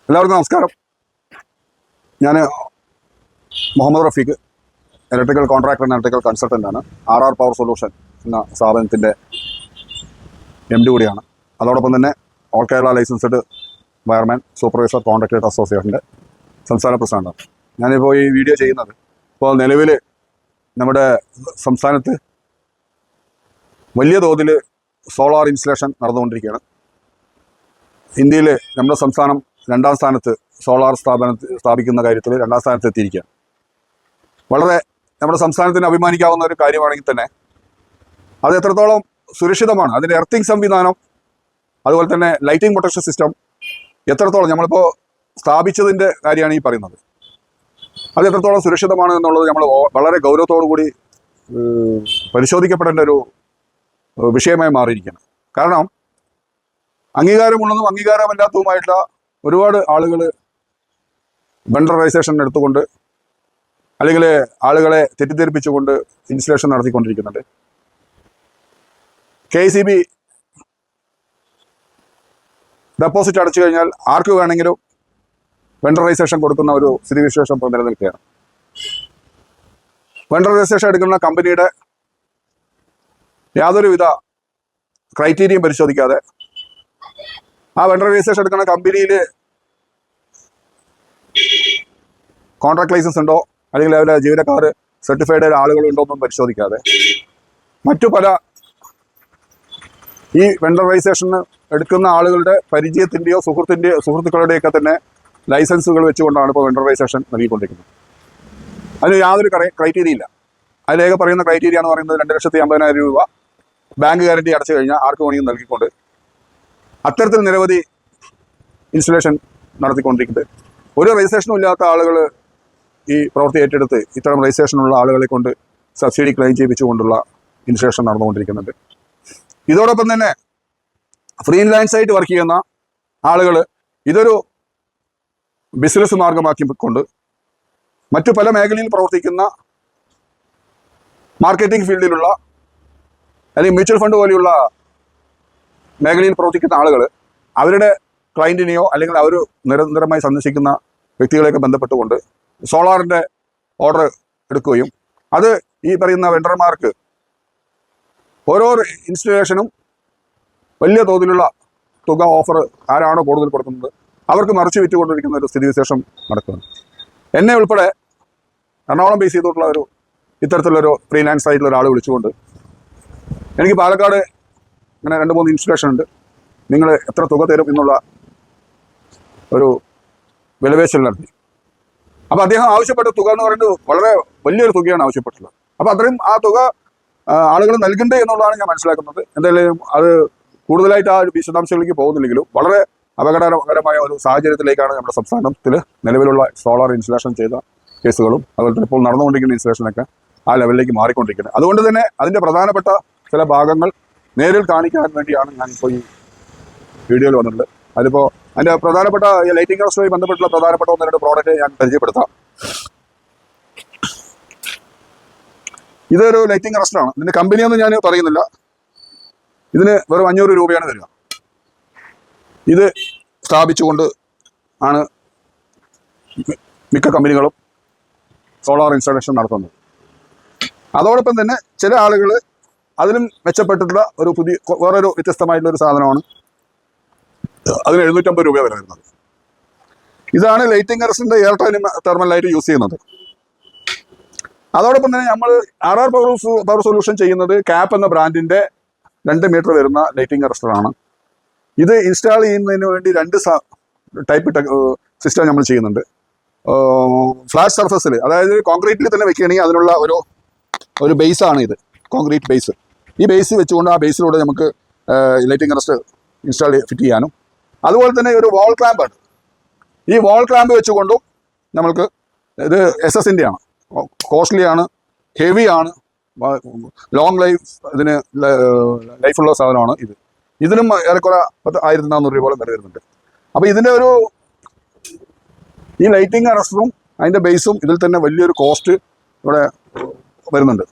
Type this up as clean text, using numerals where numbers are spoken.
എല്ലാവർക്കും നമസ്കാരം. ഞാൻ Muhammad Rafeeq, electrical contractor and electrical കൺസൾട്ടൻ്റാണ്. RR പവർ സൊല്യൂഷൻ എന്ന സ്ഥാപനത്തിൻ്റെ MD കൂടിയാണ്. അതോടൊപ്പം തന്നെ all Kerala licensed wireman supervisor contractors അസോസിയേഷൻ്റെ സംസ്ഥാന പ്രസിഡന്റാണ്. ഞാനിപ്പോൾ ഈ വീഡിയോ ചെയ്യുന്നത് നിലവിൽ നമ്മുടെ സംസ്ഥാനത്ത് വലിയ തോതിൽ സോളാർ ഇൻസ്റ്റലേഷൻ നടന്നുകൊണ്ടിരിക്കുകയാണ്. ഇന്ത്യയിൽ നമ്മുടെ സംസ്ഥാനം 2ാം സ്ഥാനത്ത് സോളാർ സ്ഥാപിക്കുന്ന കാര്യത്തിൽ 2ാം സ്ഥാനത്ത് എത്തിയിരിക്കുകയാണ്. വളരെ നമ്മുടെ സംസ്ഥാനത്തിന് അഭിമാനിക്കാവുന്ന ഒരു കാര്യമാണെങ്കിൽ തന്നെ അത് എത്രത്തോളം സുരക്ഷിതമാണ്, അതിൻ്റെ എർത്തിങ് സംവിധാനം, അതുപോലെ തന്നെ ലൈറ്റിംഗ് പ്രൊട്ടക്ഷൻ സിസ്റ്റം എത്രത്തോളം നമ്മളിപ്പോൾ സ്ഥാപിച്ചതിൻ്റെ കാര്യമാണ് ഈ പറയുന്നത്. അത് എത്രത്തോളം സുരക്ഷിതമാണ് എന്നുള്ളത് നമ്മൾ വളരെ ഗൗരവത്തോടു കൂടി പരിശോധിക്കപ്പെടേണ്ട ഒരു വിഷയമായി മാറിയിരിക്കുകയാണ്. കാരണം അംഗീകാരമുള്ളതും അംഗീകാരമല്ലാത്തതുമായിട്ടുള്ള ഒരുപാട് ആളുകൾ വെണ്ടർ രജിസ്ട്രേഷൻ എടുത്തുകൊണ്ട് അല്ലെങ്കിൽ ആളുകളെ തെറ്റിദ്ധരിപ്പിച്ചുകൊണ്ട് ഇൻസ്റ്റലേഷൻ നടത്തിക്കൊണ്ടിരിക്കുന്നുണ്ട്. KEB ഡെപ്പോസിറ്റ് അടച്ചു കഴിഞ്ഞാൽ ആർക്ക് വേണമെങ്കിലും വെണ്ടർ രജിസ്ട്രേഷൻ കൊടുക്കുന്ന ഒരു സ്ഥിതിവിശേഷം ഇപ്പോൾ നിലനിൽക്കുകയാണ്. വെണ്ടർ രജിസ്ട്രേഷൻ എടുക്കുന്ന കമ്പനിയുടെ യാതൊരുവിധ ക്രൈറ്റീരിയയും പരിശോധിക്കാതെ ആ വെണ്ടർ രജിസ്ട്രേഷൻ എടുക്കുന്ന കമ്പനിയിൽ കോൺട്രാക്ട് ലൈസൻസ് ഉണ്ടോ അല്ലെങ്കിൽ അവരുടെ ജീവനക്കാർ സർട്ടിഫൈഡ് ആളുകളുണ്ടോ എന്നും പരിശോധിക്കാതെ മറ്റു പല ഈ വെണ്ടർ രജിസ്ട്രേഷന് എടുക്കുന്ന ആളുകളുടെ പരിചയത്തിൻ്റെയോ സുഹൃത്തുക്കളുടെയൊക്കെ തന്നെ ലൈസൻസുകൾ വെച്ചുകൊണ്ടാണ് ഇപ്പോൾ വെണ്ടർ രജിസ്ട്രേഷൻ നൽകിക്കൊണ്ടിരിക്കുന്നത്. അതിന് യാതൊരു ക്രൈറ്റീരിയ ഇല്ല. അതിലേക്ക് പറയുന്ന ക്രൈറ്റീരിയ എന്ന് പറയുന്നത് 2,50,000 രൂപ ബാങ്ക് ഗ്യാരണ്ടി അടച്ചു കഴിഞ്ഞാൽ ആർക്ക് വേണമെങ്കിലും നൽകിക്കൊണ്ട് അത്തരത്തിൽ നിരവധി ഇൻസ്റ്റലേഷൻ നടത്തിക്കൊണ്ടിരിക്കുന്നത്. ഒരു രജിസ്ട്രേഷനും ഇല്ലാത്ത ആളുകൾ ഈ പ്രവൃത്തി ഏറ്റെടുത്ത് ഇത്തരം രജിസ്ട്രേഷനുള്ള ആളുകളെ കൊണ്ട് സബ്സിഡി ക്ലെയിം ചെയ്യിപ്പിച്ചുകൊണ്ടുള്ള ഇൻസ്റ്റലേഷൻ നടന്നുകൊണ്ടിരിക്കുന്നുണ്ട്. ഇതോടൊപ്പം തന്നെ ഫ്രീലാൻസായിട്ട് വർക്ക് ചെയ്യുന്ന ആളുകൾ ഇതൊരു ബിസിനസ് മാർഗമാക്കിക്കൊണ്ട് മറ്റു പല മേഖലയിൽ പ്രവർത്തിക്കുന്ന മാർക്കറ്റിംഗ് ഫീൽഡിലുള്ള അല്ലെങ്കിൽ മ്യൂച്വൽ ഫണ്ട് പോലെയുള്ള മേഖലയിൽ പ്രവർത്തിക്കുന്ന ആളുകൾ അവരുടെ ക്ലയൻറ്റിനെയോ അല്ലെങ്കിൽ അവർ നിരന്തരമായി സന്ദർശിക്കുന്ന വ്യക്തികളെയൊക്കെ ബന്ധപ്പെട്ടുകൊണ്ട് സോളാറിൻ്റെ ഓർഡർ എടുക്കുകയും അത് ഈ പറയുന്ന വെണ്ടർമാർക്ക് ഓരോ ഇൻസ്റ്റലേഷനും വലിയ തോതിലുള്ള തുക ഓഫർ ആരാണോ കൂടുതൽ കൊടുക്കുന്നത് അവർക്ക് മറിച്ച് വിറ്റുകൊണ്ടിരിക്കുന്ന ഒരു സ്ഥിതിവിശേഷം നടക്കുന്നുണ്ട്. എന്നെ ഉൾപ്പെടെ എറണാകുളം ബേസ് ചെയ്തിട്ടുള്ള ഒരു ഇത്തരത്തിലുള്ളൊരു ഫ്രീലാൻസ് ആയിട്ടുള്ള ഒരാൾ വിളിച്ചുകൊണ്ട് എനിക്ക് പാലക്കാട് ഇങ്ങനെ 2-3 ഇൻസ്റ്റലേഷൻ ഉണ്ട്, നിങ്ങൾ എത്ര തുക തരും എന്നുള്ള ഒരു വിലപേശൽ നടത്തി. അപ്പോൾ അദ്ദേഹം ആവശ്യപ്പെട്ട തുക എന്ന് പറയുന്നത് വളരെ വലിയൊരു തുകയാണ് ആവശ്യപ്പെട്ടുള്ളത്. അപ്പോൾ അത്രയും ആ തുക ആളുകൾ നൽകണ്ടേ എന്നുള്ളതാണ് ഞാൻ മനസ്സിലാക്കുന്നത്. എന്തായാലും അത് കൂടുതലായിട്ട് ആ ഒരു വിശദാംശങ്ങളിലേക്ക് പോകുന്നില്ലെങ്കിലും വളരെ അപകടകരമായ ഒരു സാഹചര്യത്തിലേക്കാണ് നമ്മുടെ സംസ്ഥാനത്തിൽ നിലവിലുള്ള സോളാർ ഇൻസ്റ്റലേഷൻ ചെയ്ത കേസുകളും അതുപോലെ തന്നെ ഇപ്പോൾ നടന്നുകൊണ്ടിരിക്കുന്ന ഇൻസ്റ്റലേഷനൊക്കെ ആ ലെവലിലേക്ക് മാറിക്കൊണ്ടിരിക്കുന്നത്. അതുകൊണ്ട് തന്നെ അതിൻ്റെ പ്രധാനപ്പെട്ട ചില ഭാഗങ്ങൾ നേരിൽ കാണിക്കാൻ വേണ്ടിയാണ് ഞാനിപ്പോൾ ഈ വീഡിയോയിൽ വന്നിട്ടുണ്ട്. അതിപ്പോൾ അതിൻ്റെ പ്രധാനപ്പെട്ട ഈ ലൈറ്റിംഗ് ഹൗസുമായി ബന്ധപ്പെട്ടുള്ള പ്രധാനപ്പെട്ട 1-2 പ്രോഡക്റ്റ് ഞാൻ പരിചയപ്പെടുത്താം. ഇതൊരു ലൈറ്റിംഗ് അറസ്റ്ററാണ്. ഇതിൻ്റെ കമ്പനിയൊന്നും ഞാൻ പറയുന്നില്ല. ഇതിന് വെറും 500 രൂപയാണ് വരിക. ഇത് സ്ഥാപിച്ചുകൊണ്ട് ആണ് മിക്ക കമ്പനികളും സോളാർ ഇൻസ്റ്റലേഷൻ നടത്തുന്നത്. അതോടൊപ്പം തന്നെ ചില ആളുകൾ അതിലും മെച്ചപ്പെട്ടിട്ടുള്ള ഒരു വേറൊരു വ്യത്യസ്തമായിട്ടുള്ള ഒരു സാധനമാണ്. അതിന് 750 രൂപ വില വരുന്നത്. ഇതാണ് ലൈറ്റിംഗ് അറസ്റ്റിൻ്റെ എയർ തെർമൽ യൂസ് ചെയ്യുന്നത്. അതോടൊപ്പം തന്നെ നമ്മൾ RR പവർ സൊല്യൂഷൻ ചെയ്യുന്നത് ക്യാപ്പ് എന്ന ബ്രാൻഡിൻ്റെ 2 മീറ്റർ വരുന്ന ലൈറ്റിംഗ് അറസ്റ്ററാണ്. ഇത് ഇൻസ്റ്റാൾ ചെയ്യുന്നതിന് വേണ്ടി 2 ടൈപ്പ് സിസ്റ്റം നമ്മൾ ചെയ്യുന്നുണ്ട്. ഫ്ലാറ്റ് സർഫസിൽ, അതായത് കോൺക്രീറ്റിൽ തന്നെ വെക്കുകയാണെങ്കിൽ അതിനുള്ള ഒരു ബേസാണ് ഇത്, കോൺക്രീറ്റ് ബേസ്. ഈ ബേസ് വെച്ചുകൊണ്ട് ആ ബേസിലൂടെ നമുക്ക് ലൈറ്റിംഗ് അറസ്റ്റ് ഫിറ്റ് ചെയ്യാനും അതുപോലെ തന്നെ ഒരു വാൾ ക്ലാമ്പാണ്. ഈ വാൾ ക്ലാമ്പ് വെച്ചുകൊണ്ടും നമ്മൾക്ക് ഇത് SS-ൻ്റെ ആണ്, കോസ്റ്റ്ലി ആണ്, ഹെവി ആണ്, ലോങ് ഇതിന് ലൈഫുള്ള സാധനമാണ് ഇത്. ഇതിനും ഏറെക്കുറെ 1,400 രൂപയോളം വില വരുന്നുണ്ട്. അപ്പോൾ ഇതിൻ്റെ ഈ ലൈറ്റിംഗ് അറസ്റ്ററും അതിൻ്റെ ബേസും ഇതിൽ തന്നെ വലിയൊരു കോസ്റ്റ് ഇവിടെ വരുന്നുണ്ട്.